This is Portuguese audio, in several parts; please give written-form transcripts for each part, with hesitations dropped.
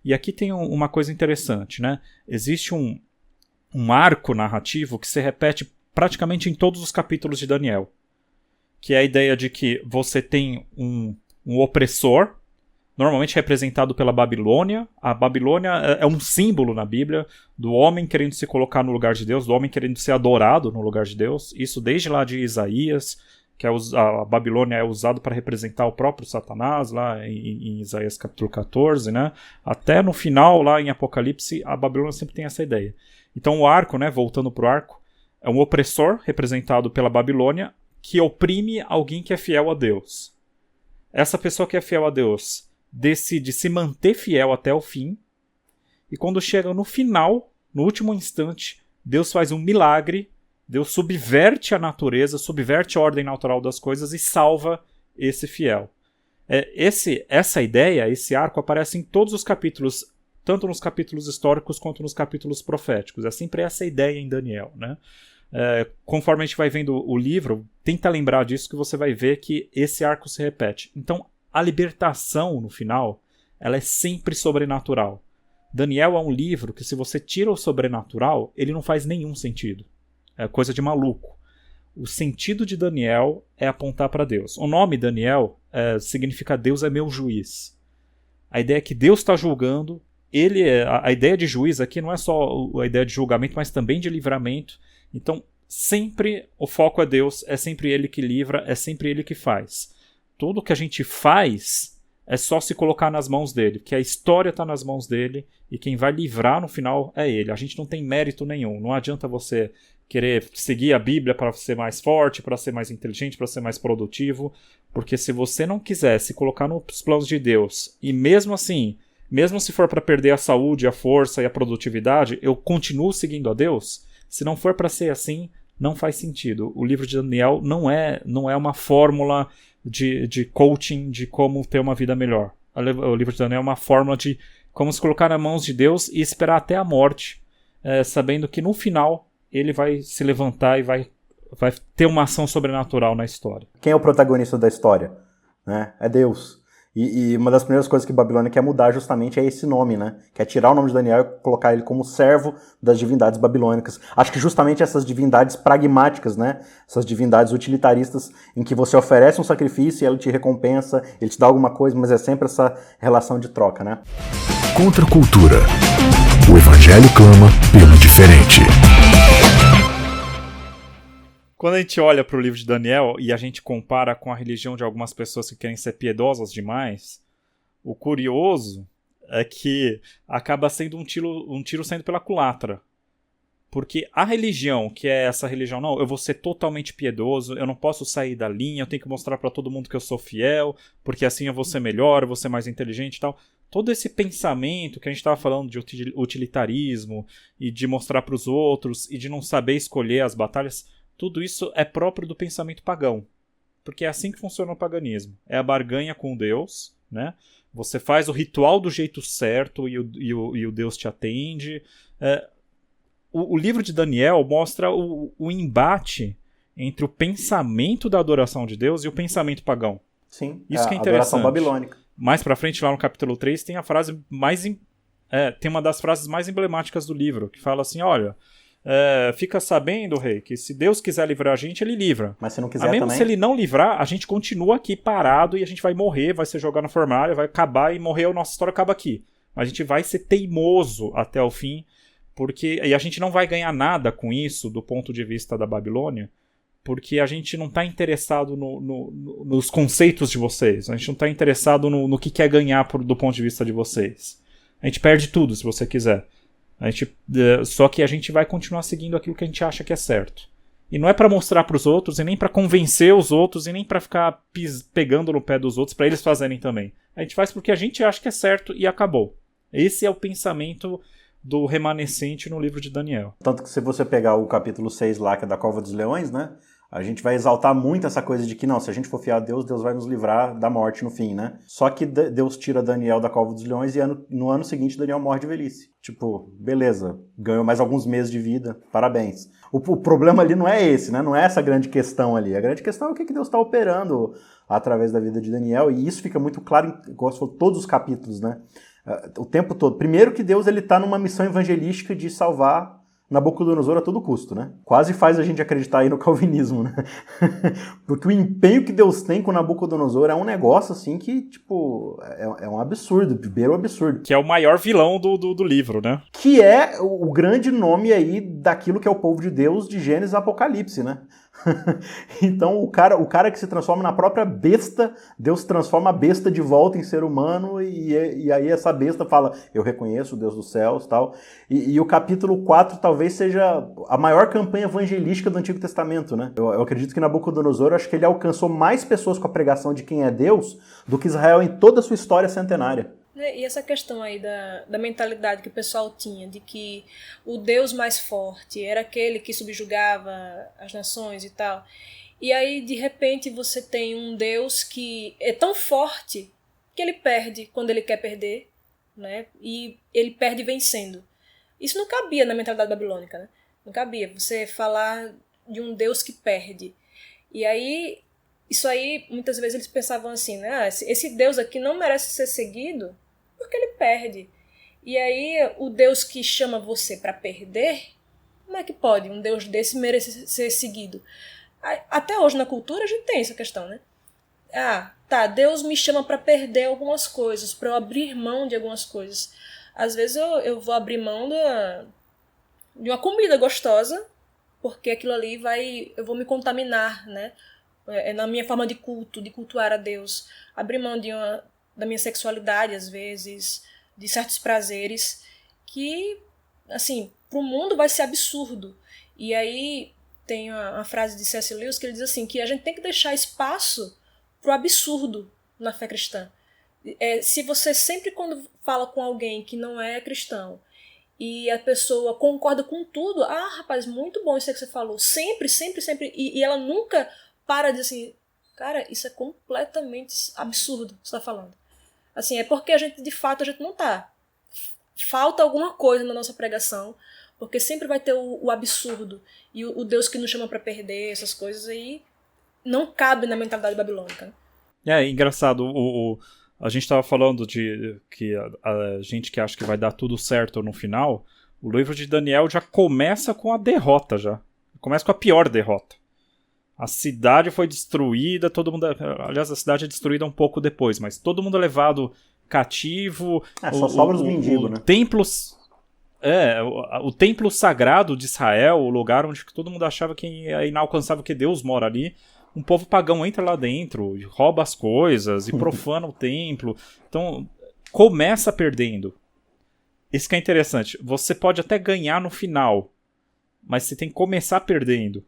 E aqui tem uma coisa interessante, né? Existe um arco narrativo que se repete praticamente em todos os capítulos de Daniel, que é a ideia de que você tem um opressor, normalmente representado pela Babilônia. A Babilônia é um símbolo na Bíblia do homem querendo se colocar no lugar de Deus, do homem querendo ser adorado no lugar de Deus. Isso desde lá de Isaías, que a Babilônia é usado para representar o próprio Satanás, lá em Isaías capítulo 14, né? Até no final, lá em Apocalipse, a Babilônia sempre tem essa ideia. Então o arco, né, voltando para o arco, é um opressor representado pela Babilônia que oprime alguém que é fiel a Deus. Essa pessoa que é fiel a Deus decide se manter fiel até o fim, e quando chega no final, no último instante, Deus faz um milagre, Deus subverte a natureza, subverte a ordem natural das coisas e salva esse fiel. Essa ideia, esse arco, aparece em todos os capítulos, tanto nos capítulos históricos quanto nos capítulos proféticos. É sempre essa ideia em Daniel, né? Conforme a gente vai vendo o livro, tenta lembrar disso que você vai ver que esse arco se repete. Então, a libertação, no final, ela é sempre sobrenatural. Daniel é um livro que, se você tira o sobrenatural, ele não faz nenhum sentido. É coisa de maluco. O sentido de Daniel é apontar para Deus. O nome Daniel significa Deus é meu juiz. A ideia é que Deus está julgando. A ideia de juiz aqui não é só a ideia de julgamento, mas também de livramento. Então, sempre o foco é Deus, é sempre Ele que livra, é sempre Ele que faz. Tudo que a gente faz é só se colocar nas mãos dele, porque a história está nas mãos dele e quem vai livrar no final é ele. A gente não tem mérito nenhum. Não adianta você querer seguir a Bíblia para ser mais forte, para ser mais inteligente, para ser mais produtivo, porque se você não quiser se colocar nos planos de Deus, e mesmo assim, mesmo se for para perder a saúde, a força e a produtividade, eu continuo seguindo a Deus, se não for para ser assim, não faz sentido. O livro de Daniel não é uma fórmula de coaching de como ter uma vida melhor. O livro de Daniel é uma fórmula de como se colocar nas mãos de Deus e esperar até a morte, sabendo que no final ele vai se levantar e vai ter uma ação sobrenatural na história. Quem é o protagonista da história? Né? É Deus. E uma das primeiras coisas que Babilônia quer mudar justamente é esse nome, né? Quer tirar o nome de Daniel e colocar ele como servo das divindades babilônicas. Acho que justamente essas divindades pragmáticas, né? Essas divindades utilitaristas em que você oferece um sacrifício e ele te recompensa, ele te dá alguma coisa, mas é sempre essa relação de troca, né? Contra a cultura. O Evangelho clama pelo diferente. Quando a gente olha para o livro de Daniel e a gente compara com a religião de algumas pessoas que querem ser piedosas demais, o curioso é que acaba sendo um tiro saindo pela culatra. Porque a religião, que é essa religião, não, eu vou ser totalmente piedoso, eu não posso sair da linha, eu tenho que mostrar para todo mundo que eu sou fiel, porque assim eu vou ser melhor, eu vou ser mais inteligente e tal. Todo esse pensamento que a gente estava falando de utilitarismo e de mostrar para os outros e de não saber escolher as batalhas, tudo isso é próprio do pensamento pagão. Porque é assim que funciona o paganismo. É a barganha com Deus, né? Você faz o ritual do jeito certo e o Deus te atende. O livro de Daniel mostra o embate entre o pensamento da adoração de Deus e o pensamento pagão. Sim, isso que é interessante. Adoração babilônica. Mais pra frente, lá no capítulo 3, tem a frase tem uma das frases mais emblemáticas do livro, que fala assim, olha, fica sabendo, rei, que se Deus quiser livrar a gente, ele livra. Mas se não quiser mesmo também... se ele não livrar, a gente continua aqui parado e a gente vai morrer, vai ser jogado na fornalha, vai acabar e morrer, a nossa história acaba aqui. Mas a gente vai ser teimoso até o fim, e a gente não vai ganhar nada com isso do ponto de vista da Babilônia, porque a gente não está interessado nos conceitos de vocês, a gente não está interessado no que quer ganhar do ponto de vista de vocês. A gente perde tudo, se você quiser. Só que a gente vai continuar seguindo aquilo que a gente acha que é certo. E não é para mostrar para os outros, e nem para convencer os outros, e nem para ficar pegando no pé dos outros, para eles fazerem também. A gente faz porque a gente acha que é certo e acabou. Esse é o pensamento do remanescente no livro de Daniel. Tanto que se você pegar o capítulo 6 lá, que é da Cova dos Leões, né? A gente vai exaltar muito essa coisa de que, não, se a gente for fiel a Deus, Deus vai nos livrar da morte no fim, né? Só que Deus tira Daniel da Cova dos Leões e no ano seguinte Daniel morre de velhice. Tipo, beleza, ganhou mais alguns meses de vida, parabéns. O problema ali não é esse, né? Não é essa grande questão ali. A grande questão é o que Deus está operando através da vida de Daniel, e isso fica muito claro em, como você falou, todos os capítulos, né? o tempo todo. Primeiro que Deus ele tá numa missão evangelística de salvar Nabucodonosor a todo custo, né? Quase faz a gente acreditar aí no calvinismo, né? Porque o empenho que Deus tem com Nabucodonosor é um negócio, assim, que, tipo, é um absurdo, beira o absurdo. Que é o maior vilão do livro, né? Que é o grande nome aí daquilo que é o povo de Deus de Gênesis e Apocalipse, né? Então, o cara que se transforma na própria besta, Deus transforma a besta de volta em ser humano, e aí essa besta fala, eu reconheço o Deus dos céus e tal. E o capítulo 4 talvez seja a maior campanha evangelística do Antigo Testamento, né? Eu acredito que Nabucodonosor, acho que ele alcançou mais pessoas com a pregação de quem é Deus do que Israel em toda a sua história centenária. E essa questão aí da mentalidade que o pessoal tinha, de que o Deus mais forte era aquele que subjugava as nações e tal. E aí, de repente, você tem um Deus que é tão forte que ele perde quando ele quer perder, né? E ele perde vencendo. Isso não cabia na mentalidade babilônica, né? Não cabia você falar de um Deus que perde. E aí, isso aí, muitas vezes eles pensavam assim, né? Esse Deus aqui não merece ser seguido porque ele perde. E aí, o Deus que chama você para perder, como é que pode um Deus desse merecer ser seguido? Até hoje na cultura a gente tem essa questão, né? Deus me chama para perder algumas coisas, para eu abrir mão de algumas coisas. Às vezes eu vou abrir mão de uma comida gostosa, porque aquilo ali eu vou me contaminar, né? Na minha forma de culto, de cultuar a Deus. Abrir mão da minha sexualidade, às vezes, de certos prazeres, que, assim, pro mundo vai ser absurdo. E aí tem a frase de C.S. Lewis que ele diz assim, que a gente tem que deixar espaço pro absurdo na fé cristã. Se você sempre, quando fala com alguém que não é cristão, e a pessoa concorda com tudo, rapaz, muito bom isso aí que você falou, sempre, sempre, sempre, e ela nunca para de dizer assim, cara, isso é completamente absurdo que você está falando. Assim, é porque de fato, a gente não tá. Falta alguma coisa na nossa pregação, porque sempre vai ter o absurdo. E o Deus que nos chama para perder, essas coisas aí, não cabe na mentalidade babilônica. É engraçado, a gente estava falando de que a gente que acha que vai dar tudo certo no final, o livro de Daniel já começa com a derrota já. Começa com a pior derrota. A cidade foi destruída, todo mundo... Aliás, a cidade é destruída um pouco depois, mas todo mundo é levado cativo. Só sobra os mendigos, né? O templo sagrado de Israel, o lugar onde todo mundo achava que é inalcançável, que Deus mora ali. Um povo pagão entra lá dentro, rouba as coisas e profana o templo. Então, começa perdendo. Isso que é interessante. Você pode até ganhar no final, mas você tem que começar perdendo.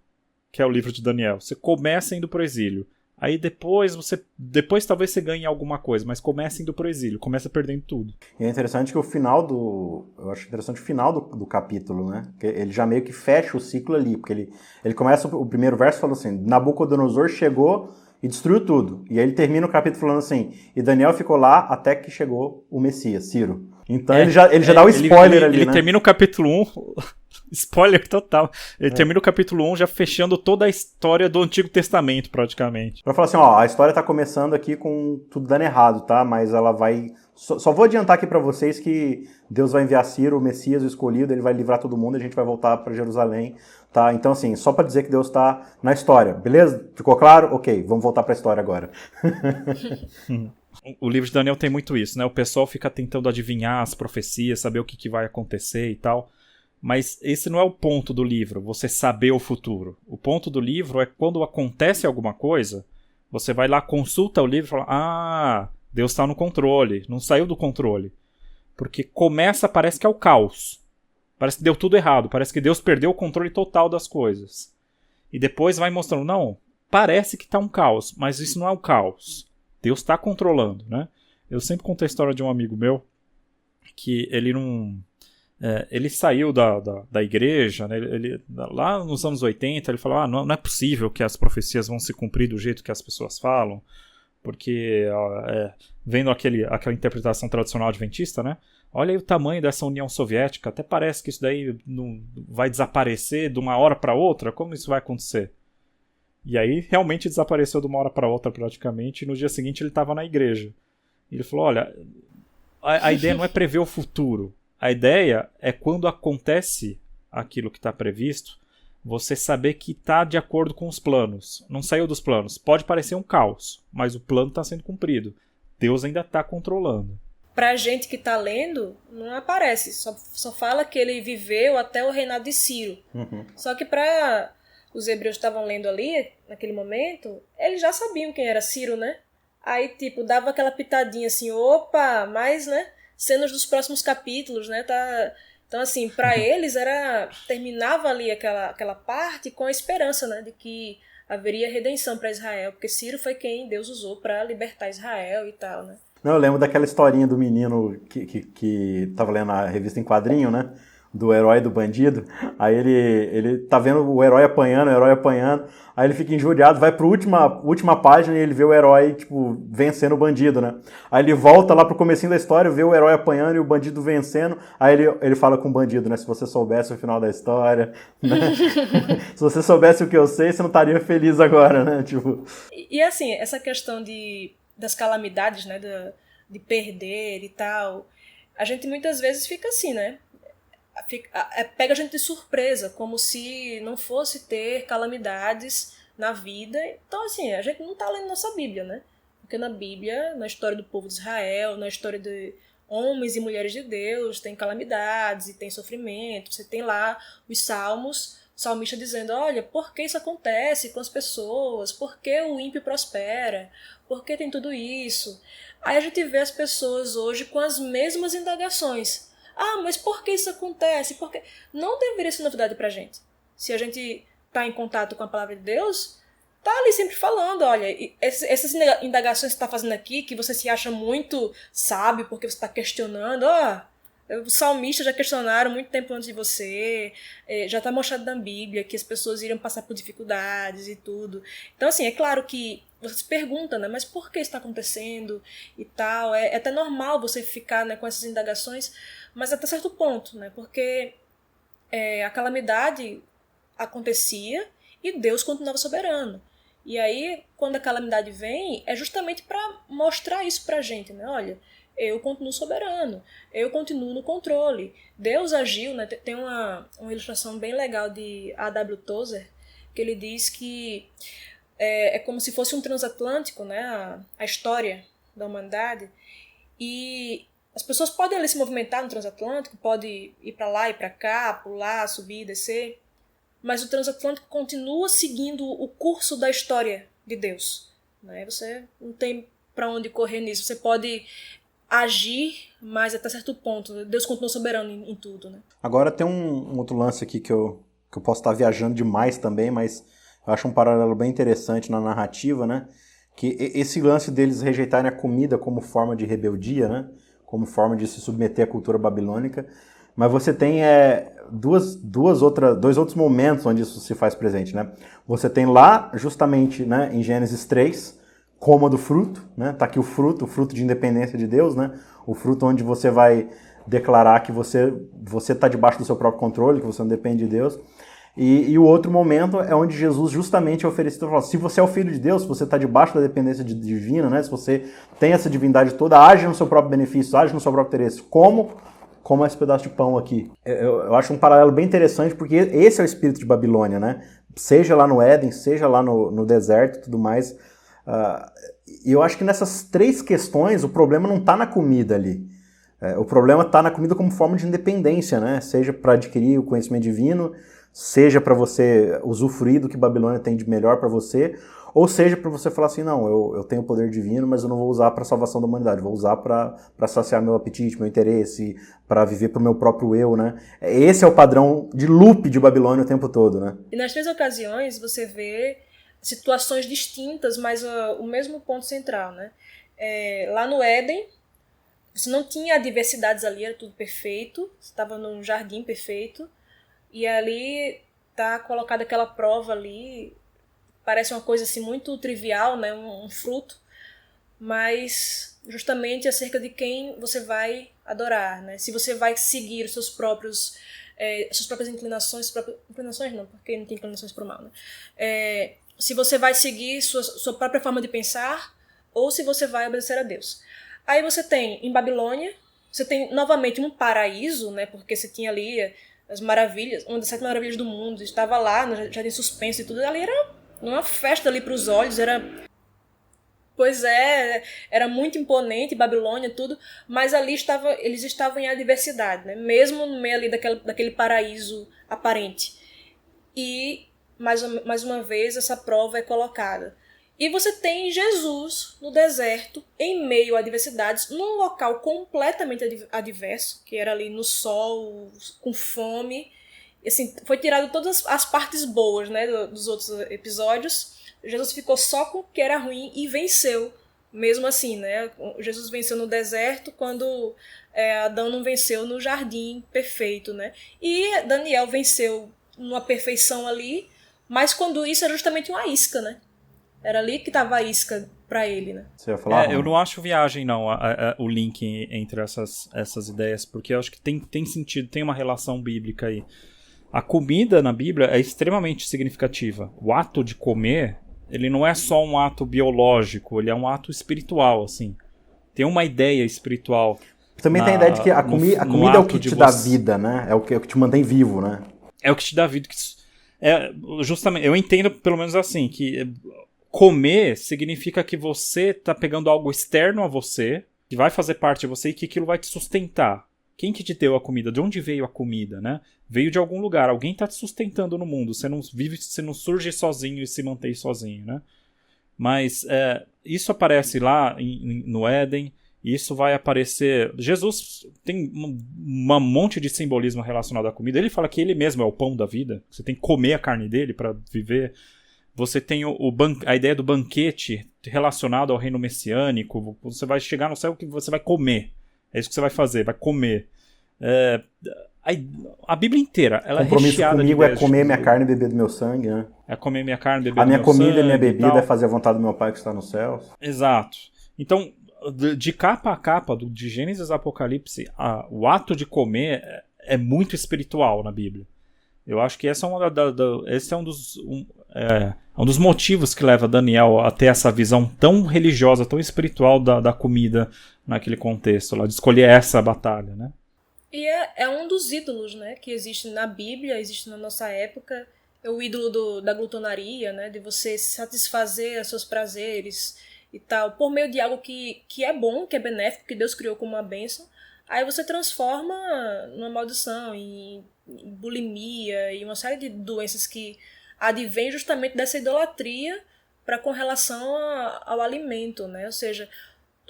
Que é o livro de Daniel. Você começa indo pro exílio. Aí depois talvez você ganhe alguma coisa, mas começa indo pro exílio, começa perdendo tudo. E é interessante que eu acho interessante o final do capítulo, né? Que ele já meio que fecha o ciclo ali, porque ele começa o primeiro verso falando assim, Nabucodonosor chegou e destruiu tudo. E aí ele termina o capítulo falando assim, e Daniel ficou lá até que chegou o Messias, Ciro. Então ele já dá o spoiler ali, né? Ele termina o capítulo 1... Spoiler total. Ele termina o capítulo 1 já fechando toda a história do Antigo Testamento, praticamente. Pra falar assim, a história tá começando aqui com tudo dando errado, tá? Mas ela vai... Só vou adiantar aqui pra vocês que Deus vai enviar Ciro, o Messias, o escolhido, ele vai livrar todo mundo e a gente vai voltar pra Jerusalém, tá? Então, assim, só pra dizer que Deus tá na história, beleza? Ficou claro? Ok, vamos voltar pra história agora. O livro de Daniel tem muito isso, né? O pessoal fica tentando adivinhar as profecias, saber o que vai acontecer e tal. Mas esse não é o ponto do livro, você saber o futuro. O ponto do livro é quando acontece alguma coisa, você vai lá, consulta o livro e fala, Deus está no controle, não saiu do controle. Porque parece que é o caos. Parece que deu tudo errado, parece que Deus perdeu o controle total das coisas. E depois vai mostrando, não, parece que está um caos, mas isso não é o caos. Deus está controlando, né? Eu sempre conto a história de um amigo meu, que ele não... ele saiu da igreja, né? Lá nos anos 80, ele falou, não é possível que as profecias vão se cumprir do jeito que as pessoas falam, porque vendo aquela interpretação tradicional adventista, né? Olha aí o tamanho dessa União Soviética, até parece que isso daí não vai desaparecer de uma hora para outra, como isso vai acontecer? E aí realmente desapareceu de uma hora para outra praticamente, e no dia seguinte ele estava na igreja. E ele falou, olha... a ideia não é prever o futuro. A ideia é quando acontece aquilo que está previsto, você saber que está de acordo com os planos. Não saiu dos planos. Pode parecer um caos, mas o plano está sendo cumprido. Deus ainda está controlando. Pra gente que tá lendo, não aparece. Só fala que ele viveu até o reinado de Ciro. Só que para os hebreus que estavam lendo ali, naquele momento, eles já sabiam quem era Ciro, né? Aí, tipo, dava aquela pitadinha assim, opa, mas, né? Cenas dos próximos capítulos, né? Então, assim, para eles terminava ali aquela parte com a esperança, né? De que haveria redenção para Israel, porque Ciro foi quem Deus usou para libertar Israel e tal, né? Não, eu lembro daquela historinha do menino que tava lendo a revista em quadrinho, né? Do herói e do bandido. Aí ele tá vendo o herói apanhando, aí ele fica injuriado, vai pra última página e ele vê o herói, tipo, vencendo o bandido, né? Aí ele volta lá pro comecinho da história, vê o herói apanhando e o bandido vencendo, aí ele fala com o bandido, né? Se você soubesse o final da história, né? Se você soubesse o que eu sei, você não estaria feliz agora, né? Tipo... E assim, essa questão das calamidades, né? De perder e tal, a gente muitas vezes fica assim, né? Pega a gente de surpresa, como se não fosse ter calamidades na vida. Então, assim, a gente não está lendo nossa Bíblia, né? Porque na Bíblia, na história do povo de Israel, na história de homens e mulheres de Deus, tem calamidades e tem sofrimento. Você tem lá os salmos, o salmista dizendo, olha, por que isso acontece com as pessoas? Por que o ímpio prospera? Por que tem tudo isso? Aí a gente vê as pessoas hoje com as mesmas indagações. Ah, mas por que isso acontece? Porque não deveria ser novidade pra gente. Se a gente está em contato com a palavra de Deus, tá ali sempre falando, olha, essas indagações que você está fazendo aqui, que você se acha muito sábio porque você está questionando, os salmistas já questionaram muito tempo antes de você, já está mostrado na Bíblia que as pessoas iriam passar por dificuldades e tudo. Então, assim, é claro que você se pergunta, né, mas por que isso está acontecendo e tal? É até normal você ficar, né, com essas indagações, mas até certo ponto, né, porque a calamidade acontecia e Deus continuava soberano. E aí, quando a calamidade vem, é justamente para mostrar isso pra gente, né? Olha, eu continuo soberano, eu continuo no controle. Deus agiu, né? Tem uma ilustração bem legal de A.W. Tozer, que ele diz que é como se fosse um transatlântico, né? A história da humanidade. E as pessoas podem ali se movimentar no transatlântico, podem ir para lá e para cá, pular, subir, descer, mas o transatlântico continua seguindo o curso da história de Deus, né? Você não tem para onde correr nisso. Você pode agir, mas até certo ponto. Deus continua soberano em tudo, né? Agora tem um outro lance aqui que eu posso estar viajando demais também, mas eu acho um paralelo bem interessante na narrativa, né? Que esse lance deles rejeitarem a comida como forma de rebeldia, né? Como forma de se submeter à cultura babilônica. Mas você tem dois outros momentos onde isso se faz presente, né? Você tem lá, justamente, né, em Gênesis 3, coma do fruto, né? Tá aqui o fruto de independência de Deus, né? O fruto onde você vai declarar que você tá debaixo do seu próprio controle, que você não depende de Deus. E o outro momento é onde Jesus justamente é oferecido e fala, se você é o filho de Deus, se você está debaixo da dependência divina, né? Se você tem essa divindade toda, age no seu próprio benefício, age no seu próprio interesse. Como esse pedaço de pão aqui. Eu acho um paralelo bem interessante, porque esse é o espírito de Babilônia, né? Seja lá no Éden, seja lá no deserto e tudo mais. E eu acho que nessas três questões, o problema não está na comida ali. O problema está na comida como forma de independência, né? Seja para adquirir o conhecimento divino, seja para você usufruir do que Babilônia tem de melhor para você, ou seja, para você falar assim, não, eu tenho o poder divino, mas eu não vou usar para a salvação da humanidade, vou usar para saciar meu apetite, meu interesse, para viver para o meu próprio eu, né? Esse é o padrão de loop de Babilônia o tempo todo, né? E nas três ocasiões você vê situações distintas, mas o mesmo ponto central, né? Lá no Éden, você não tinha adversidades ali, era tudo perfeito, você estava num jardim perfeito, e ali tá colocada aquela prova ali, parece uma coisa assim muito trivial, né? Um fruto, mas justamente acerca de quem você vai adorar, né? Se você vai seguir os suas próprias inclinações não, porque não tem inclinações para o mal, né? Se você vai seguir sua própria forma de pensar ou se você vai obedecer a Deus. Aí você tem em Babilônia Você tem novamente um paraíso, né? Porque você tinha ali as maravilhas, uma das 7 maravilhas do mundo, estava lá, já tem suspense e tudo, ali era uma festa ali para os olhos, pois é, era muito imponente, Babilônia, tudo, mas ali eles estavam em adversidade, né? Mesmo no meio ali daquele paraíso aparente. E, mais uma vez, essa prova é colocada. E você tem Jesus no deserto, em meio a adversidades, num local completamente adverso, que era ali no sol, com fome. E, assim, foi tirado todas as partes boas, né, dos outros episódios. Jesus ficou só com o que era ruim e venceu. Mesmo assim, né? Jesus venceu no deserto quando Adão não venceu no jardim perfeito, né? E Daniel venceu numa perfeição ali, mas quando isso era justamente uma isca, né? Era ali que estava a isca para ele, né? Você ia falar? Eu não acho viagem, não, o link entre essas ideias, porque eu acho que tem sentido, tem uma relação bíblica aí. A comida na Bíblia é extremamente significativa. O ato de comer, ele não é só um ato biológico, ele é um ato espiritual, assim. Tem uma ideia espiritual. Também tem a ideia de que a comida é o que te dá vida, né? É o que te mantém vivo, né? É o que te dá vida. Justamente, eu entendo pelo menos assim, que comer significa que você está pegando algo externo a você, que vai fazer parte de você e que aquilo vai te sustentar. Quem que te deu a comida? De onde veio a comida, né? Veio de algum lugar. Alguém está te sustentando no mundo. Você não vive, você não surge sozinho e se mantém sozinho, né? Mas isso aparece lá no Éden. Isso vai aparecer... Jesus tem um monte de simbolismo relacionado à comida. Ele fala que ele mesmo é o pão da vida. Você tem que comer a carne dele para viver. Você tem a ideia do banquete relacionado ao reino messiânico. Você vai chegar no céu que você vai comer. É isso que você vai fazer, vai comer. A Bíblia inteira, ela é recheada de ideias. Comigo é comer minha carne e beber do meu sangue, né? É comer minha carne e beber do A meu minha comida sangue, e minha bebida é fazer a vontade do meu Pai que está nos céus. Exato. Então, de capa a capa, de Gênesis a Apocalipse, o ato de comer é muito espiritual na Bíblia. Eu acho que esse é um dos motivos que leva Daniel a ter essa visão tão religiosa, tão espiritual da comida naquele contexto, lá, de escolher essa batalha, né? E é um dos ídolos, né, que existe na Bíblia, existe na nossa época. É o ídolo da glutonaria, né, de você satisfazer os seus prazeres e tal, por meio de algo que é bom, que é benéfico, que Deus criou como uma bênção. Aí você transforma numa maldição, em bulimia e uma série de doenças que advêm justamente dessa idolatria com relação ao alimento, né? Ou seja,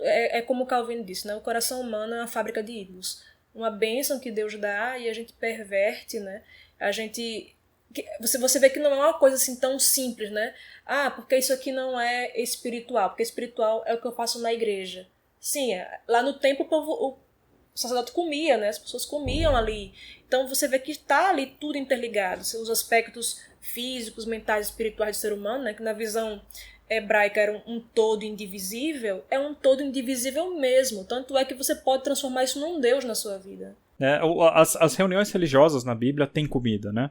é como Calvin disse, né? O coração humano é uma fábrica de ídolos. Uma bênção que Deus dá e a gente perverte, né? Você vê que não é uma coisa assim tão simples, né? Porque isso aqui não é espiritual, porque espiritual é o que eu faço na igreja. Sim, lá no templo o sacerdote comia, né? As pessoas comiam ali. Então você vê que está ali tudo interligado. Os aspectos físicos, mentais, espirituais do ser humano, né? Que na visão hebraica era um todo indivisível, é um todo indivisível mesmo. Tanto é que você pode transformar isso num Deus na sua vida. As reuniões religiosas na Bíblia têm comida, né?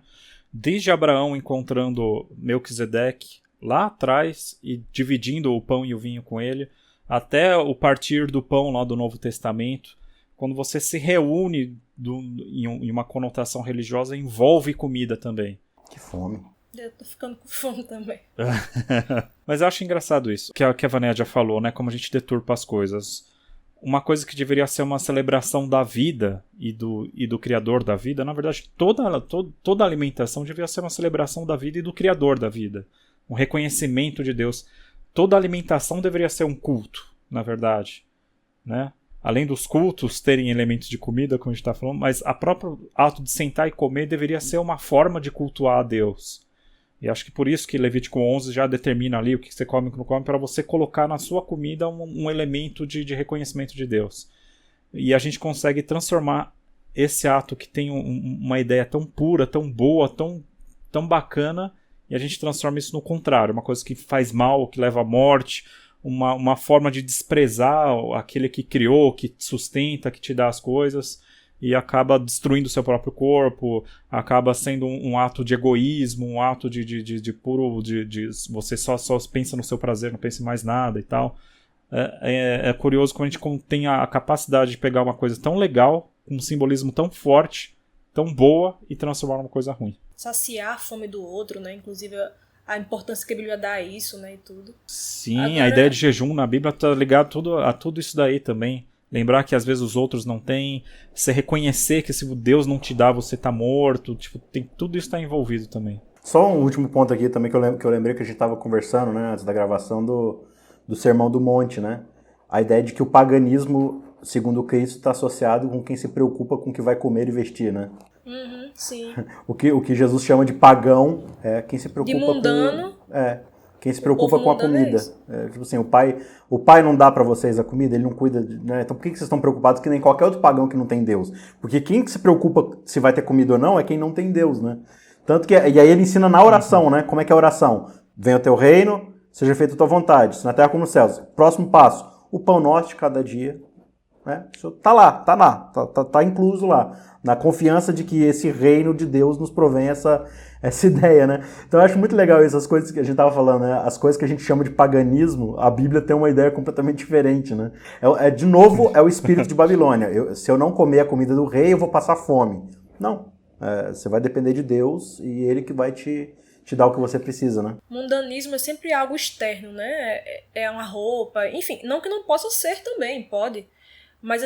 Desde Abraão encontrando Melquisedeque lá atrás e dividindo o pão e o vinho com ele, até o partir do pão lá do Novo Testamento. Quando você se reúne em uma conotação religiosa, envolve comida também. Que fome. Eu tô ficando com fome também. Mas eu acho engraçado isso, que a Vanéia já falou, né? Como a gente deturpa as coisas. Uma coisa que deveria ser uma celebração da vida e do Criador da vida, na verdade, toda alimentação deveria ser uma celebração da vida e do Criador da vida. Um reconhecimento de Deus. Toda alimentação deveria ser um culto, na verdade, né? Além dos cultos terem elementos de comida, como a gente está falando, mas a próprio ato de sentar e comer deveria ser uma forma de cultuar a Deus. E acho que por isso que Levítico 11 já determina ali o que você come e o que não come, para você colocar na sua comida um elemento de reconhecimento de Deus. E a gente consegue transformar esse ato que tem uma ideia tão pura, tão boa, tão bacana, e a gente transforma isso no contrário, uma coisa que faz mal, que leva à morte, uma forma de desprezar aquele que criou, que te sustenta, que te dá as coisas, e acaba destruindo o seu próprio corpo, acaba sendo um ato de egoísmo, um ato de puro... você só pensa no seu prazer, não pensa em mais nada e tal. É curioso como a gente tem a capacidade de pegar uma coisa tão legal, com um simbolismo tão forte, tão boa, e transformar numa coisa ruim. Saciar a fome do outro, né? Inclusive a importância que a Bíblia dá a isso, né? E tudo. Sim, Agora, a ideia de jejum na Bíblia está ligada a tudo isso daí também. Lembrar que às vezes os outros não têm. Você reconhecer que se Deus não te dá, você tá morto. Tipo, tudo isso está envolvido também. Só um último ponto aqui também que eu lembrei que a gente estava conversando, né, antes da gravação do Sermão do Monte, né? A ideia de que o paganismo, segundo Cristo, está associado com quem se preocupa com o que vai comer e vestir, né? Uhum, sim. O que Jesus chama de pagão é quem se preocupa de mundano, quem se preocupa com a comida. Tipo assim, o pai não dá pra vocês a comida, ele não cuida, né? Então por que vocês estão preocupados que nem qualquer outro pagão que não tem Deus? Porque quem se preocupa se vai ter comida ou não é quem não tem Deus, né? Tanto que, e aí ele ensina na oração, né? Como é que é a oração? Venha o teu reino, seja feita a tua vontade, na terra como nos céus. Próximo passo, o pão nosso de cada dia. Né? Isso tá incluso lá. Na confiança de que esse reino de Deus nos provém essa ideia, né? Então eu acho muito legal essas coisas que a gente tava falando, né? As coisas que a gente chama de paganismo, a Bíblia tem uma ideia completamente diferente, né? De novo, é o espírito de Babilônia. Se eu não comer a comida do rei, eu vou passar fome. Não. Você vai depender de Deus e ele que vai te dar o que você precisa, né? Mundanismo é sempre algo externo, né? É uma roupa, enfim, não que não possa ser também, pode. Mas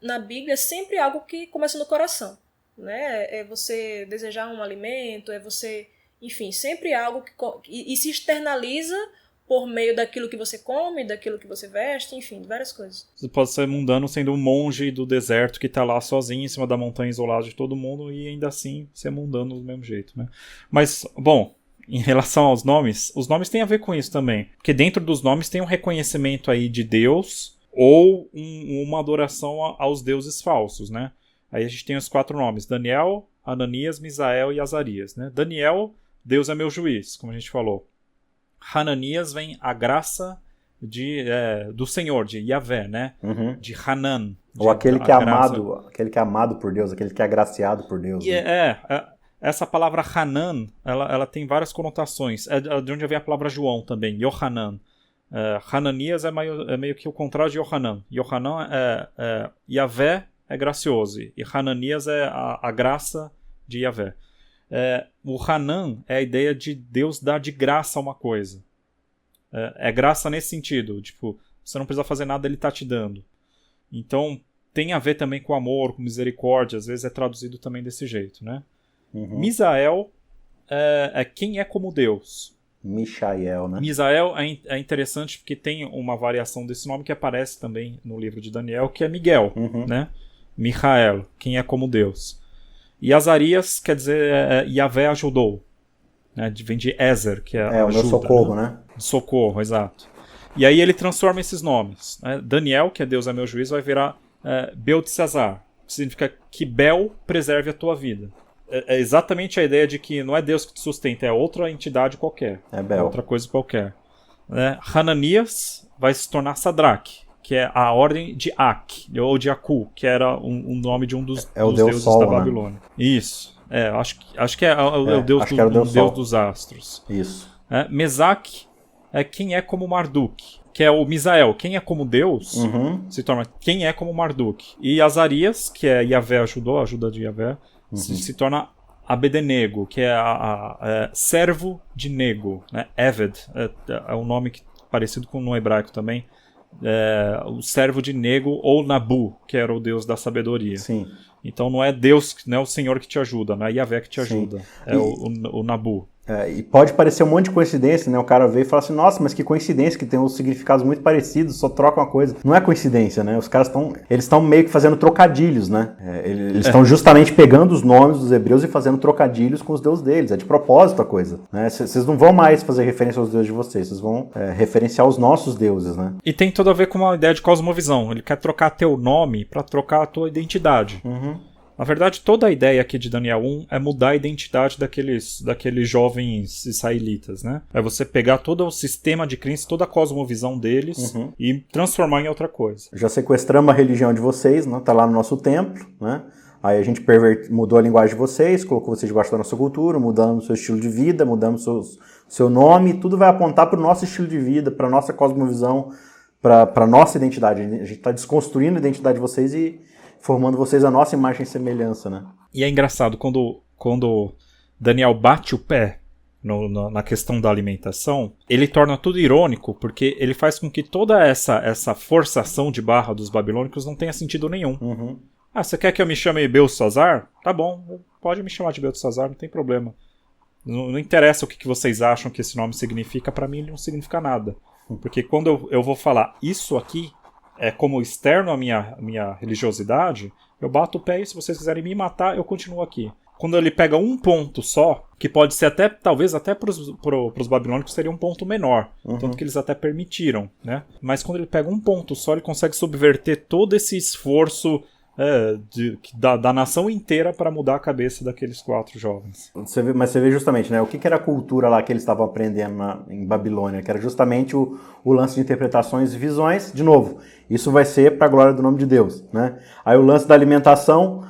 na Bíblia, é sempre algo que começa no coração, né? É você desejar um alimento, é você, enfim, sempre algo que se externaliza por meio daquilo que você come, daquilo que você veste, enfim, várias coisas. Você pode ser mundano sendo um monge do deserto que tá lá sozinho em cima da montanha, isolado de todo mundo, e ainda assim ser mundano do mesmo jeito, né? Mas, bom, em relação aos nomes, os nomes têm a ver com isso também. Porque dentro dos nomes tem um reconhecimento aí de Deus ou uma adoração aos deuses falsos, né? Aí a gente tem os 4 nomes: Daniel, Ananias, Misael e Azarias, né? Daniel, Deus é meu juiz, como a gente falou. Hananias vem a graça do Senhor, de Yahvé, né? Uhum. De Hanan. Ou aquele que é amado, aquele que é amado por Deus, aquele que é agraciado por Deus. E né? Essa palavra Hanan, ela tem várias conotações. É de onde vem a palavra João também, Yohanan. Hananias é meio que o contrário de Yohanan. Yohanan Yahvé é gracioso, e Hananias é a graça de Yahvé. O Hanan é a ideia de Deus dar de graça uma coisa. É graça nesse sentido, tipo, você não precisa fazer nada, ele está te dando. Então tem a ver também com amor, com misericórdia, às vezes é traduzido também desse jeito, né? Uhum. Misael é quem é como Deus. Michael, né? Misael é interessante porque tem uma variação desse nome que aparece também no livro de Daniel, que é Miguel, né? Michael, quem é como Deus. E Azarias quer dizer Yahvé ajudou, né? Vem de Ezer, que é ajuda, o meu socorro, né? Socorro, exato. E aí ele transforma esses nomes, né? Daniel, que é Deus é meu juiz, vai virar Beltesazar, que significa que Bel preserve a tua vida. É exatamente a ideia de que não é Deus que te sustenta, é outra entidade qualquer. Bel. Outra coisa qualquer. Hananias vai se tornar Sadraque, que é a ordem de Ak, ou de Aku, que era um nome de um dos deuses Sol, da né? Babilônia. Isso. Acho que é o deus, deus dos astros. Isso. Mesaque é quem é como Marduk, que é o Misael. Quem é como Deus se torna quem é como Marduk. E Azarias, que é Yahvé ajudou, a ajuda de Yahvé, se torna Abednego, que é servo de Nego, né? Eved é um nome parecido com no hebraico também. O servo de Nego, ou Nabu, que era o deus da sabedoria. Sim. Então não é Deus, não é o Senhor que te ajuda, não é Yahvé que te ajuda. É o Nabu. E pode parecer um monte de coincidência, né? O cara veio e fala assim, nossa, mas que coincidência, que tem uns significados muito parecidos, só troca uma coisa. Não é coincidência, né? Os caras estão meio que fazendo trocadilhos, né? Eles estão justamente pegando os nomes dos hebreus e fazendo trocadilhos com os deuses deles. É de propósito a coisa, né? Vocês não vão mais fazer referência aos deuses de vocês, vocês vão referenciar os nossos deuses, né? E tem tudo a ver com uma ideia de cosmovisão. Ele quer trocar teu nome para trocar a tua identidade. Na verdade, toda a ideia aqui de Daniel 1 é mudar a identidade daqueles jovens israelitas, né? É você pegar todo o sistema de crença, toda a cosmovisão deles e transformar em outra coisa. Já sequestramos a religião de vocês, né? Tá lá no nosso templo, né? Aí a gente mudou a linguagem de vocês, colocou vocês debaixo da nossa cultura, mudamos o seu estilo de vida, mudamos seu nome, tudo vai apontar para o nosso estilo de vida, para a nossa cosmovisão para nossa identidade. A gente está desconstruindo a identidade de vocês e formando vocês a nossa imagem e semelhança, né? E é engraçado, quando Daniel bate o pé na questão da alimentação, ele torna tudo irônico, porque ele faz com que toda essa forçação de barra dos babilônicos não tenha sentido nenhum. Uhum. Ah, você quer que eu me chame Beltesazar? Tá bom, pode me chamar de Beltesazar, não tem problema. Não interessa o que vocês acham que esse nome significa, pra mim ele não significa nada. Porque quando eu vou falar isso aqui é como externo à minha religiosidade, eu bato o pé e se vocês quiserem me matar, eu continuo aqui. Quando ele pega um ponto só, que pode ser até, talvez até pros babilônicos seria um ponto menor, tanto que eles até permitiram, né? Mas quando ele pega um ponto só, ele consegue subverter todo esse esforço da nação inteira para mudar a cabeça daqueles 4 jovens. Mas você vê justamente, né? O que era a cultura lá que eles estavam aprendendo em Babilônia, que era justamente o lance de interpretações e visões. De novo, isso vai ser para a glória do nome de Deus, né? Aí o lance da alimentação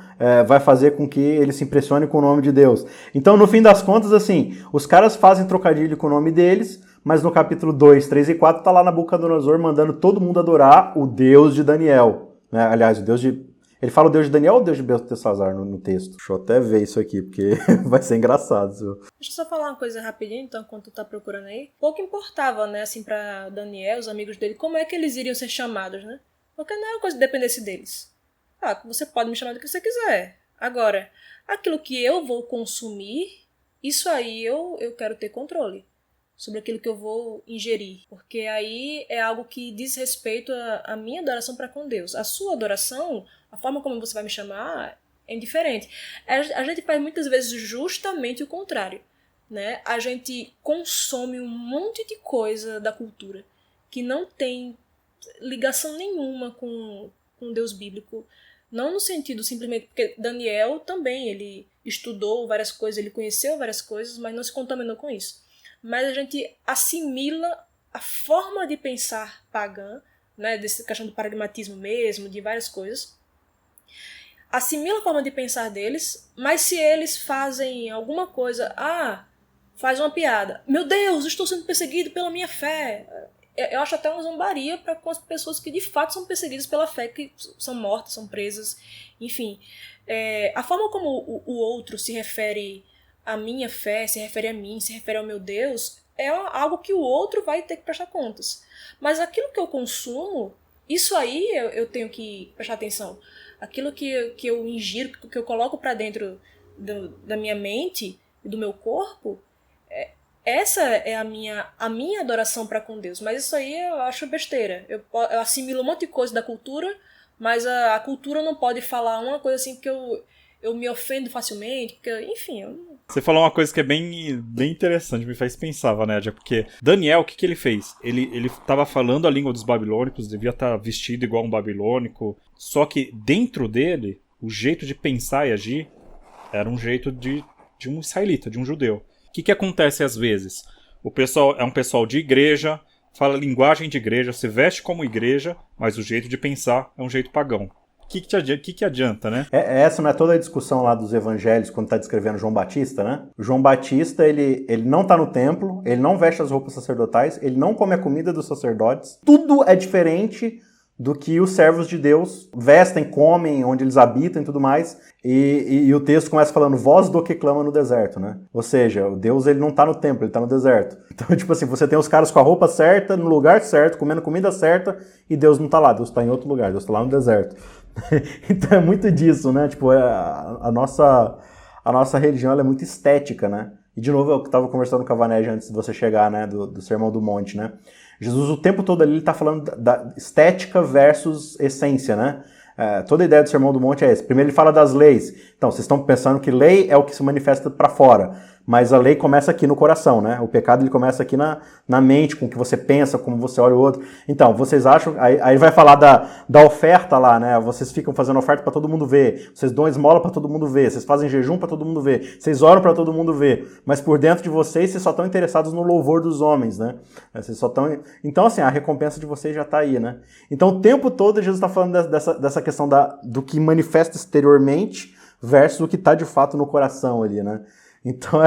vai fazer com que eles se impressionem com o nome de Deus. Então, no fim das contas, assim, os caras fazem trocadilho com o nome deles, mas no capítulo 2, 3 e 4 tá lá Nabucodonosor mandando todo mundo adorar o Deus de Daniel, né? Aliás, o Deus de... Ele fala o Deus de Daniel ou o Deus de Beltesazar no texto? Deixa eu até ver isso aqui, porque vai ser engraçado. Deixa eu só falar uma coisa rapidinho, então, enquanto tu tá procurando aí. Pouco importava, né, assim, pra Daniel, os amigos dele, como é que eles iriam ser chamados, né? Porque não é uma coisa que dependesse deles. Ah, você pode me chamar do que você quiser. Agora, aquilo que eu vou consumir, isso aí eu quero ter controle sobre aquilo que eu vou ingerir. Porque aí é algo que diz respeito à minha adoração para com Deus. A sua adoração, a forma como você vai me chamar, é indiferente. A gente faz muitas vezes justamente o contrário, né? A gente consome um monte de coisa da cultura que não tem ligação nenhuma com Deus bíblico. Não no sentido simplesmente... Porque Daniel também, ele estudou várias coisas, ele conheceu várias coisas, mas não se contaminou com isso. Mas a gente assimila a forma de pensar pagã, né, dessa questão do pragmatismo mesmo, de várias coisas. Assimila a forma de pensar deles, mas se eles fazem alguma coisa... faz uma piada. Meu Deus, estou sendo perseguido pela minha fé. Eu acho até uma zombaria para com as pessoas que de fato são perseguidas pela fé, que são mortas, são presas, enfim. A forma como o outro se refere à minha fé, se refere a mim, se refere ao meu Deus, é algo que o outro vai ter que prestar contas. Mas aquilo que eu consumo, isso aí eu tenho que prestar atenção. Aquilo que eu ingiro, que eu coloco para dentro da minha mente e do meu corpo, essa é a minha adoração para com Deus. Mas isso aí eu acho besteira. Eu assimilo um monte de coisa da cultura, mas a cultura não pode falar uma coisa assim que eu me ofendo facilmente, porque, enfim... Você falou uma coisa que é bem interessante, me faz pensar, Vanédia, porque Daniel, o que ele fez? Ele estava falando a língua dos babilônicos, devia estar vestido igual um babilônico, só que dentro dele, o jeito de pensar e agir era um jeito de um israelita, de um judeu. O que acontece às vezes? O pessoal é um pessoal de igreja, fala linguagem de igreja, se veste como igreja, mas o jeito de pensar é um jeito pagão. O que adianta, né? Essa não é toda a discussão lá dos evangelhos quando está descrevendo João Batista, né? O João Batista, ele não está no templo, ele não veste as roupas sacerdotais, ele não come a comida dos sacerdotes. Tudo é diferente do que os servos de Deus vestem, comem, onde eles habitam e tudo mais. E o texto começa falando, voz do que clama no deserto, né? Ou seja, o Deus ele não tá no templo, ele tá no deserto. Então, tipo assim, você tem os caras com a roupa certa, no lugar certo, comendo comida certa, e Deus não tá lá, Deus tá em outro lugar, Deus tá lá no deserto. Então é muito disso, né? Tipo, a nossa religião ela é muito estética, né? E de novo, eu estava conversando com a Vanégia antes de você chegar, né? Do Sermão do Monte, né? Jesus o tempo todo ali ele está falando da estética versus essência, né? Toda a ideia do Sermão do Monte é essa. Primeiro ele fala das leis. Então, vocês estão pensando que lei é o que se manifesta para fora. Mas a lei começa aqui no coração, né? O pecado ele começa aqui na mente, com o que você pensa, como você olha o outro. Então, vocês acham... Aí vai falar da oferta lá, né? Vocês ficam fazendo oferta para todo mundo ver. Vocês dão esmola para todo mundo ver. Vocês fazem jejum para todo mundo ver. Vocês oram para todo mundo ver. Mas por dentro de vocês só estão interessados no louvor dos homens, né? Vocês só estão... Então, assim, a recompensa de vocês já está aí, né? Então, o tempo todo Jesus está falando dessa questão do que manifesta exteriormente versus o que está de fato no coração ali, né? Então,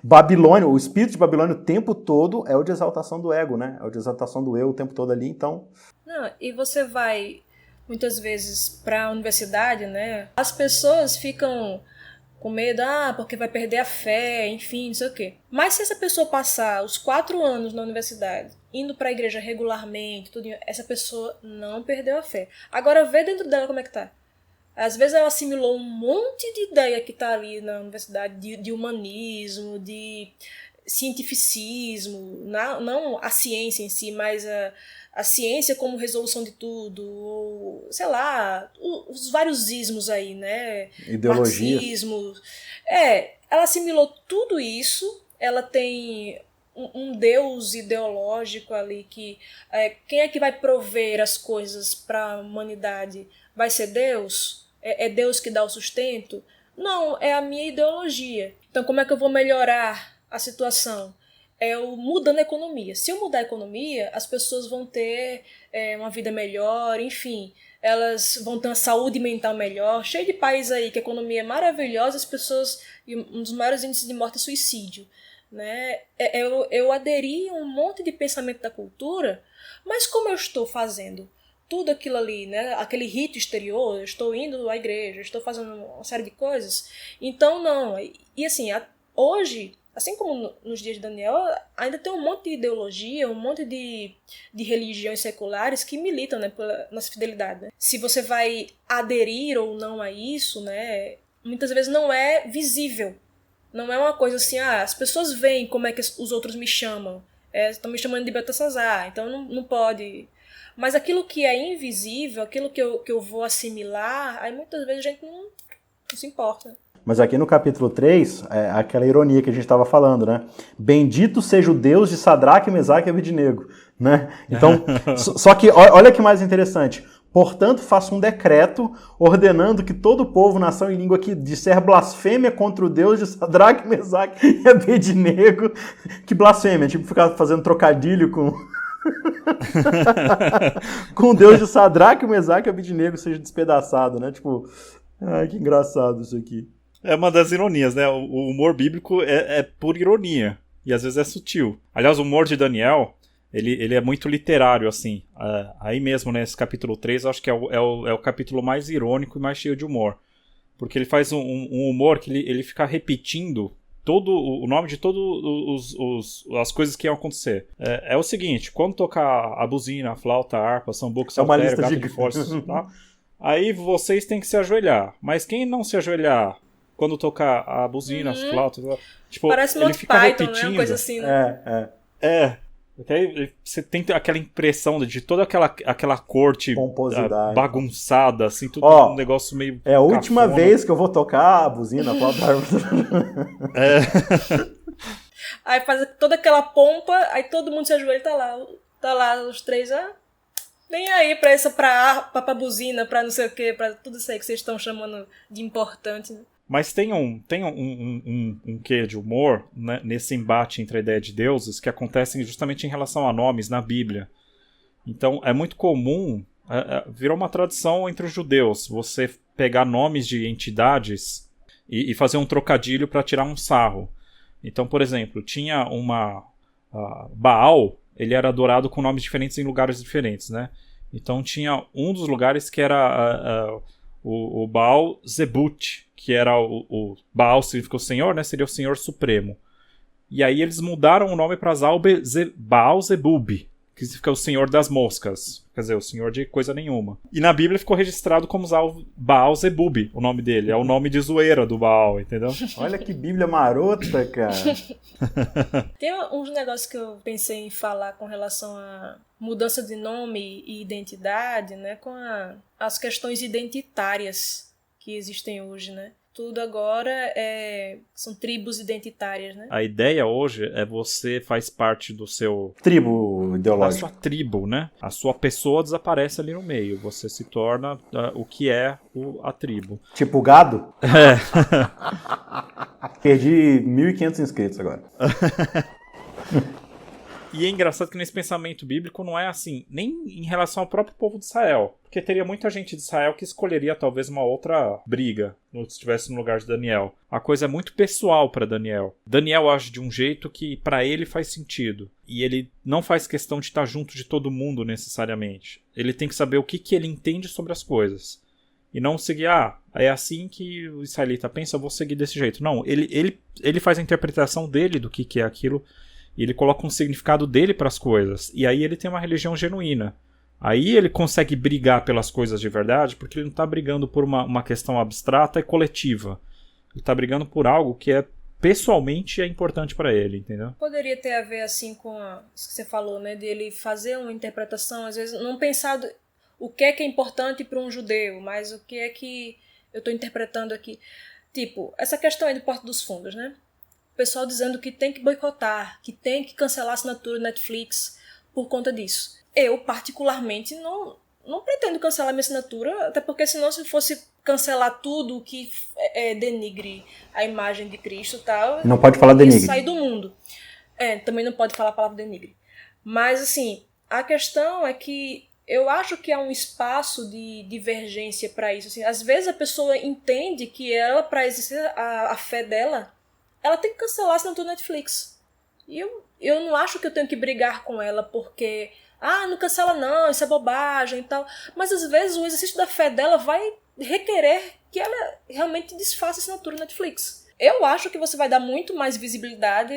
Babilônia, o espírito de Babilônia o tempo todo é o de exaltação do ego, né? É o de exaltação do eu o tempo todo ali, então... Não, e você vai, muitas vezes, para a universidade, né? As pessoas ficam com medo, porque vai perder a fé, enfim, não sei o quê. Mas se essa pessoa passar os 4 anos na universidade, indo para a igreja regularmente, tudo, essa pessoa não perdeu a fé. Agora, vê dentro dela como é que tá. Às vezes ela assimilou um monte de ideia que tá ali na universidade, de humanismo, de cientificismo, não a ciência em si, mas a ciência como resolução de tudo, ou, sei lá, os vários ismos aí, né? Ideologia. Marxismo. Ela assimilou tudo isso, ela tem um deus ideológico ali que... quem é que vai prover as coisas para a humanidade? Vai ser Deus? É Deus que dá o sustento? Não, é a minha ideologia. Então como é que eu vou melhorar a situação? Eu mudando a economia. Se eu mudar a economia, as pessoas vão ter uma vida melhor, enfim, elas vão ter uma saúde mental melhor. Cheio de países aí que a economia é maravilhosa, as pessoas... E um dos maiores índices de morte é suicídio. Né? Eu aderi a um monte de pensamento da cultura, mas como eu estou fazendo tudo aquilo ali, né? Aquele rito exterior, eu estou indo à igreja, eu estou fazendo uma série de coisas, então não. E assim, hoje, assim como nos dias de Daniel, ainda tem um monte de ideologia, um monte de religiões seculares que militam, né, pela nossa fidelidade. Né? Se você vai aderir ou não a isso, né, muitas vezes não é visível. Não é uma coisa assim, as pessoas veem como é que os outros me chamam. Estão me chamando de Beltesazar, então não pode... Mas aquilo que é invisível, aquilo que eu vou assimilar, aí muitas vezes a gente não se importa. Mas aqui no capítulo 3, aquela ironia que a gente estava falando, né? Bendito seja o Deus de Sadraque, Mesaque e Abednego, né? Então, só que olha que mais interessante. Portanto, faço um decreto ordenando que todo povo, nação e língua que disser blasfêmia contra o Deus de Sadraque, Mesaque e Abednego. Que blasfêmia, tipo ficar fazendo trocadilho com... com o Deus de Sadraque, Mesaque e Abednego seja despedaçado, né? Tipo, ai, que engraçado isso aqui. É uma das ironias, né? O humor bíblico é por ironia. E às vezes é sutil. Aliás, o humor de Daniel, ele é muito literário, assim. Aí mesmo, nesse capítulo 3, eu acho que é o capítulo mais irônico e mais cheio de humor. Porque ele faz um humor que ele fica repetindo o nome de todas as coisas que iam acontecer. É o seguinte, quando tocar a buzina, a flauta, a harpa, sambuco, saltério, gato de força, tá? Aí vocês têm que se ajoelhar. Mas quem não se ajoelhar quando tocar a buzina, as flautas... Tipo, parece ele Monty fica Python, repetindo. né? Uma coisa assim, né? Porque aí você tem aquela impressão de toda aquela corte bagunçada, assim, tudo um negócio meio É a última vez que eu vou tocar a buzina, a flauta. Aí faz toda aquela pompa, aí todo mundo se ajoelha e tá lá os três, nem aí pra harpa, pra buzina, pra não sei o que, pra tudo isso aí que vocês estão chamando de importante, né? Mas tem um quê de humor, né, nesse embate entre a ideia de deuses que acontecem justamente em relação a nomes na Bíblia. Então é muito comum, virou uma tradição entre os judeus, você pegar nomes de entidades e fazer um trocadilho para tirar um sarro. Então, por exemplo, tinha Baal, ele era adorado com nomes diferentes em lugares diferentes, né? Então tinha um dos lugares que era o Baal Zebut, que era o Baal significa o Senhor, né? Seria o Senhor Supremo. E aí eles mudaram o nome para Baal Zebub, que significa o Senhor das Moscas. Quer dizer, o Senhor de coisa nenhuma. E na Bíblia ficou registrado como Baal Zebub, o nome dele. É o nome de zoeira do Baal, entendeu? Olha que Bíblia marota, cara. Tem uns negócios que eu pensei em falar com relação a mudança de nome e identidade, né? Com as questões identitárias que existem hoje, né? Tudo agora são tribos identitárias, né? A ideia hoje é você faz parte do seu... tribo ideológica. Da sua tribo, né? A sua pessoa desaparece ali no meio. Você se torna o que é a tribo. Tipo gado? Perdi 1.500 inscritos agora. E é engraçado que nesse pensamento bíblico não é assim, nem em relação ao próprio povo de Israel. Porque teria muita gente de Israel que escolheria talvez uma outra briga, se estivesse no lugar de Daniel. A coisa é muito pessoal para Daniel. Daniel age de um jeito que para ele faz sentido. E ele não faz questão de estar junto de todo mundo necessariamente. Ele tem que saber o que ele entende sobre as coisas. E não seguir, é assim que o israelita pensa, eu vou seguir desse jeito. Não, ele faz a interpretação dele do que é aquilo. E ele coloca um significado dele para as coisas. E aí ele tem uma religião genuína. Aí ele consegue brigar pelas coisas de verdade, porque ele não está brigando por uma questão abstrata e coletiva. Ele está brigando por algo que pessoalmente é importante para ele, entendeu? Poderia ter a ver assim com isso que você falou, né? De ele fazer uma interpretação, às vezes não pensar o que é importante para um judeu, mas o que é que eu estou interpretando aqui. Tipo, essa questão aí do Porta dos Fundos, né? O pessoal dizendo que tem que boicotar, que tem que cancelar a assinatura do Netflix por conta disso. Eu, particularmente, não pretendo cancelar minha assinatura, até porque senão se fosse cancelar tudo que denigre a imagem de Cristo e tal... Não pode falar denigre. Sair do mundo. Também não pode falar a palavra denigre. Mas, assim, a questão é que eu acho que há um espaço de divergência para isso. Assim, às vezes a pessoa entende que ela, para exercer a fé dela, ela tem que cancelar a assinatura do Netflix. E eu não acho que eu tenho que brigar com ela porque... não cancela não, isso é bobagem e tal. Mas às vezes o exercício da fé dela vai requerer que ela realmente desfaça a assinatura do Netflix. Eu acho que você vai dar muito mais visibilidade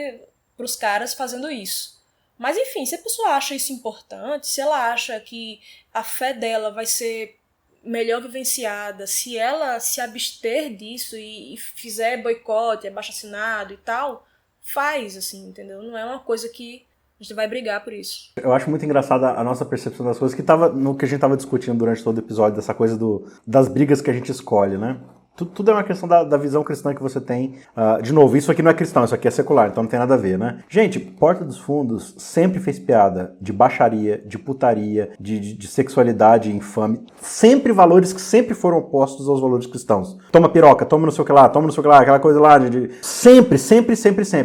pros caras fazendo isso. Mas enfim, se a pessoa acha isso importante, se ela acha que a fé dela vai ser melhor vivenciada, se ela se abster disso e fizer boicote, abaixo-assinado e tal, faz, assim, entendeu? Não é uma coisa que a gente vai brigar por isso. Eu acho muito engraçada a nossa percepção das coisas, que estava no que a gente estava discutindo durante todo o episódio, dessa coisa das brigas que a gente escolhe, né? Tudo é uma questão da visão cristã que você tem. De novo, isso aqui não é cristão, isso aqui é secular, então não tem nada a ver, né? Gente, Porta dos Fundos sempre fez piada de baixaria, de putaria, de sexualidade infame. Sempre valores que sempre foram opostos aos valores cristãos. Toma piroca, toma não sei o que lá, aquela coisa lá. Sempre.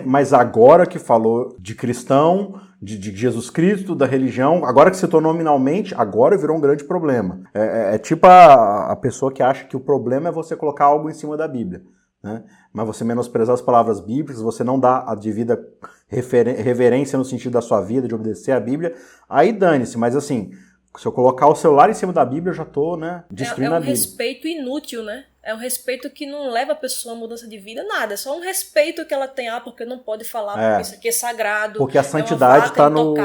Mas agora que falou de cristão, de Jesus Cristo, da religião, agora que citou nominalmente, agora virou um grande problema. É tipo a pessoa que acha que o problema é você colocar algo em cima da Bíblia, né? Mas você menosprezar as palavras bíblicas, você não dá a devida reverência no sentido da sua vida, de obedecer à Bíblia, aí dane-se, mas assim, se eu colocar o celular em cima da Bíblia, eu já tô, né, destruindo a Bíblia. É um respeito inútil, né? É um respeito que não leva a pessoa a mudança de vida, nada. É só um respeito que ela tem, porque não pode falar, porque isso aqui é sagrado. Porque a santidade está no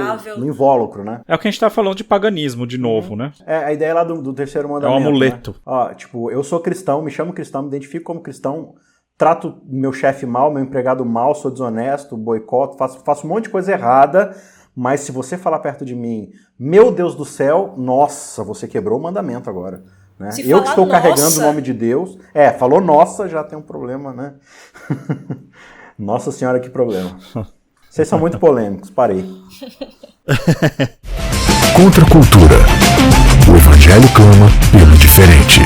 invólucro, né? É o que a gente tá falando de paganismo, de novo, né? A ideia lá do terceiro mandamento. É um amuleto. Né? Eu sou cristão, me chamo cristão, me identifico como cristão, trato meu chefe mal, meu empregado mal, sou desonesto, boicoto, faço um monte de coisa errada, mas se você falar perto de mim, meu Deus do céu, nossa, você quebrou o mandamento agora. Né? Eu que estou carregando o nome de Deus. Falou nossa, já tem um problema, né? Nossa senhora, que problema. Vocês são muito polêmicos, parei. Contra a cultura. O Evangelho clama pelo diferente.